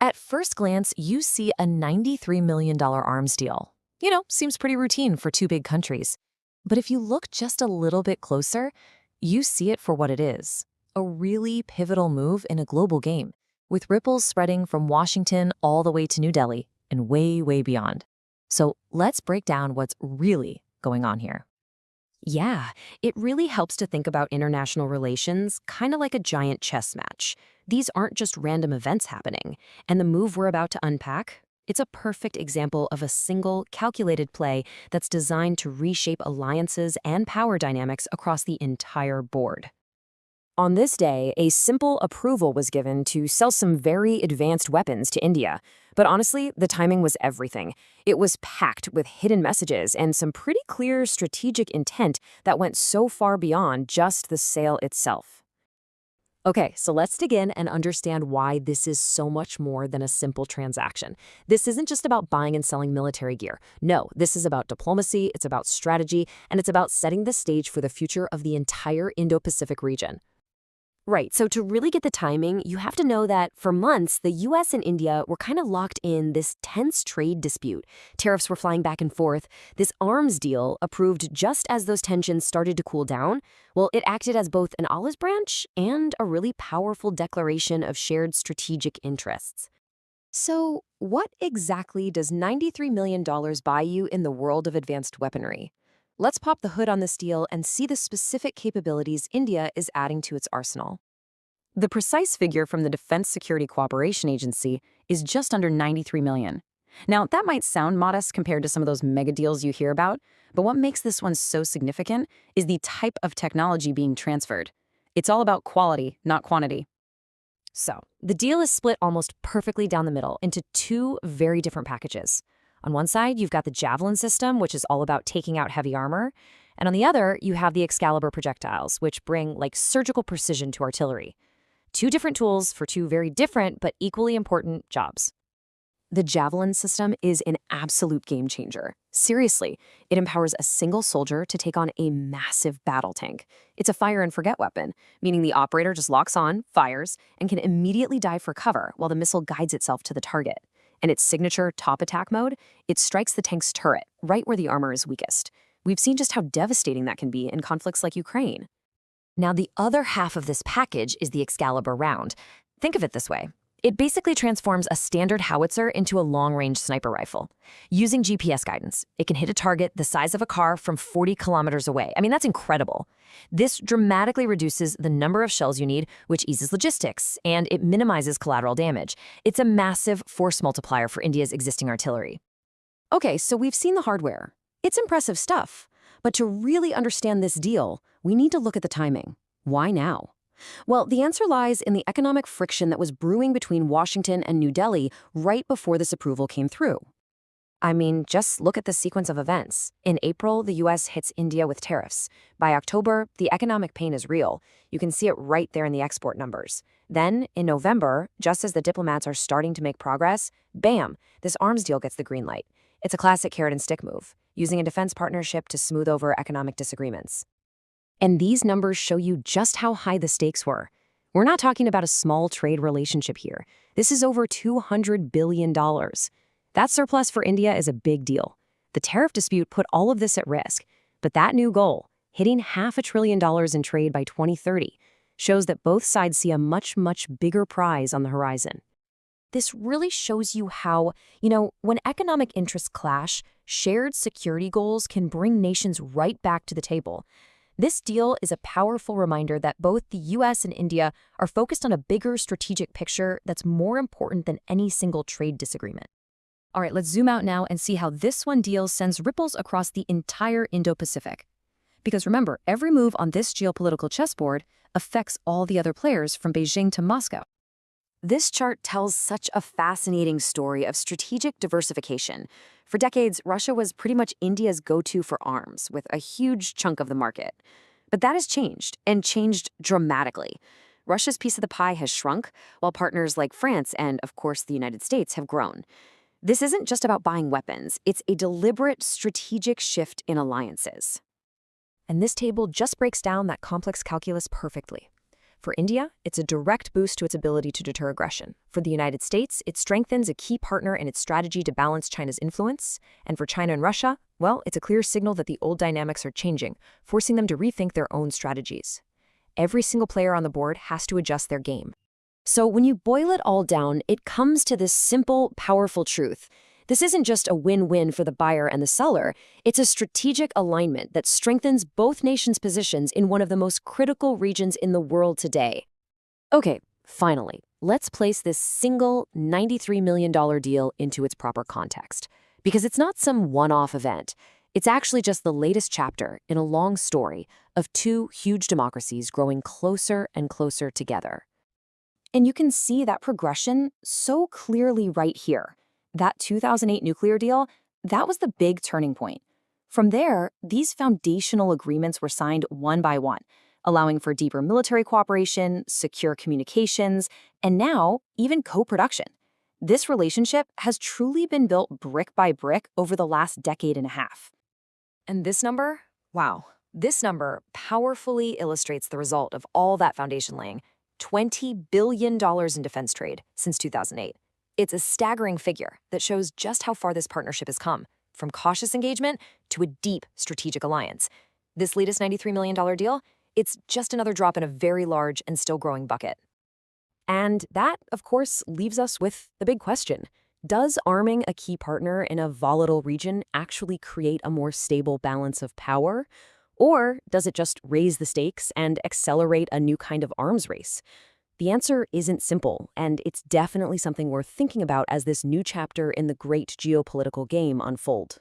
At first glance, you see a $93 million arms deal. Seems pretty routine for two big countries. But if you look just a little bit closer, you see it for what it is. A really pivotal move in a global game, with ripples spreading from Washington all the way to New Delhi and way, way beyond. So let's break down what's really going on here. Yeah, it really helps to think about international relations kind of like a giant chess match. These aren't just random events happening, and the move we're about to unpack, it's a perfect example of a single, calculated play that's designed to reshape alliances and power dynamics across the entire board. On this day, a simple approval was given to sell some very advanced weapons to India. But honestly, the timing was everything. It was packed with hidden messages and some pretty clear strategic intent that went so far beyond just the sale itself. Okay, so let's dig in and understand why this is so much more than a simple transaction. This isn't just about buying and selling military gear. No, this is about diplomacy, it's about strategy, and it's about setting the stage for the future of the entire Indo-Pacific region. Right, so to really get the timing, you have to know that for months, the US and India were kind of locked in this tense trade dispute. Tariffs were flying back and forth. This arms deal, approved just as those tensions started to cool down, well, it acted as both an olive branch and a really powerful declaration of shared strategic interests. So, what exactly does $93 million buy you in the world of advanced weaponry? Let's pop the hood on this deal and see the specific capabilities India is adding to its arsenal. The precise figure from the Defense Security Cooperation Agency is just under $93 million. Now, that might sound modest compared to some of those mega deals you hear about, but what makes this one so significant is the type of technology being transferred. It's all about quality, not quantity. So, the deal is split almost perfectly down the middle into two very different packages. On one side, you've got the Javelin system, which is all about taking out heavy armor. And on the other, you have the Excalibur projectiles, which bring surgical precision to artillery. Two different tools for two very different but equally important jobs. The Javelin system is an absolute game changer. Seriously, it empowers a single soldier to take on a massive battle tank. It's a fire and forget weapon, meaning the operator just locks on, fires, and can immediately dive for cover while the missile guides itself to the target. And its signature top attack mode, it strikes the tank's turret, right where the armor is weakest. We've seen just how devastating that can be in conflicts like Ukraine. Now, the other half of this package is the Excalibur round. Think of it this way. It basically transforms a standard howitzer into a long-range sniper rifle. Using GPS guidance, it can hit a target the size of a car from 40 kilometers away. I mean, that's incredible. This dramatically reduces the number of shells you need, which eases logistics, and it minimizes collateral damage. It's a massive force multiplier for India's existing artillery. Okay, so we've seen the hardware. It's impressive stuff. But to really understand this deal, we need to look at the timing. Why now? Well, the answer lies in the economic friction that was brewing between Washington and New Delhi right before this approval came through. I mean, just look at the sequence of events. In April, the US hits India with tariffs. By October, the economic pain is real. You can see it right there in the export numbers. Then, in November, just as the diplomats are starting to make progress, bam, this arms deal gets the green light. It's a classic carrot and stick move, using a defense partnership to smooth over economic disagreements. And these numbers show you just how high the stakes were. We're not talking about a small trade relationship here. This is over $200 billion. That surplus for India is a big deal. The tariff dispute put all of this at risk. But that new goal, hitting $500 billion in trade by 2030, shows that both sides see a much, much bigger prize on the horizon. This really shows you how, when economic interests clash, shared security goals can bring nations right back to the table. This deal is a powerful reminder that both the US and India are focused on a bigger strategic picture that's more important than any single trade disagreement. All right, let's zoom out now and see how this one deal sends ripples across the entire Indo-Pacific. Because remember, every move on this geopolitical chessboard affects all the other players from Beijing to Moscow. This chart tells such a fascinating story of strategic diversification. For decades, Russia was pretty much India's go-to for arms, with a huge chunk of the market. But that has changed, and changed dramatically. Russia's piece of the pie has shrunk, while partners like France and, of course, the United States have grown. This isn't just about buying weapons, it's a deliberate strategic shift in alliances. And this table just breaks down that complex calculus perfectly. For India, it's a direct boost to its ability to deter aggression. For the United States, it strengthens a key partner in its strategy to balance China's influence. And for China and Russia, well, it's a clear signal that the old dynamics are changing, forcing them to rethink their own strategies. Every single player on the board has to adjust their game. So when you boil it all down, it comes to this simple, powerful truth. This isn't just a win-win for the buyer and the seller. It's a strategic alignment that strengthens both nations' positions in one of the most critical regions in the world today. Okay, finally, let's place this single $93 million deal into its proper context. Because it's not some one-off event. It's actually just the latest chapter in a long story of two huge democracies growing closer and closer together. And you can see that progression so clearly right here. That 2008 nuclear deal, that was the big turning point. From there, these foundational agreements were signed one by one, allowing for deeper military cooperation, secure communications, and now even co-production. This relationship has truly been built brick by brick over the last decade and a half. And this number? Wow. This number powerfully illustrates the result of all that foundation laying. $20 billion in defense trade since 2008. It's a staggering figure that shows just how far this partnership has come, from cautious engagement to a deep strategic alliance. This latest $93 million deal, it's just another drop in a very large and still growing bucket. And that, of course, leaves us with the big question. Does arming a key partner in a volatile region actually create a more stable balance of power? Or does it just raise the stakes and accelerate a new kind of arms race? The answer isn't simple, and it's definitely something worth thinking about as this new chapter in the great geopolitical game unfolds.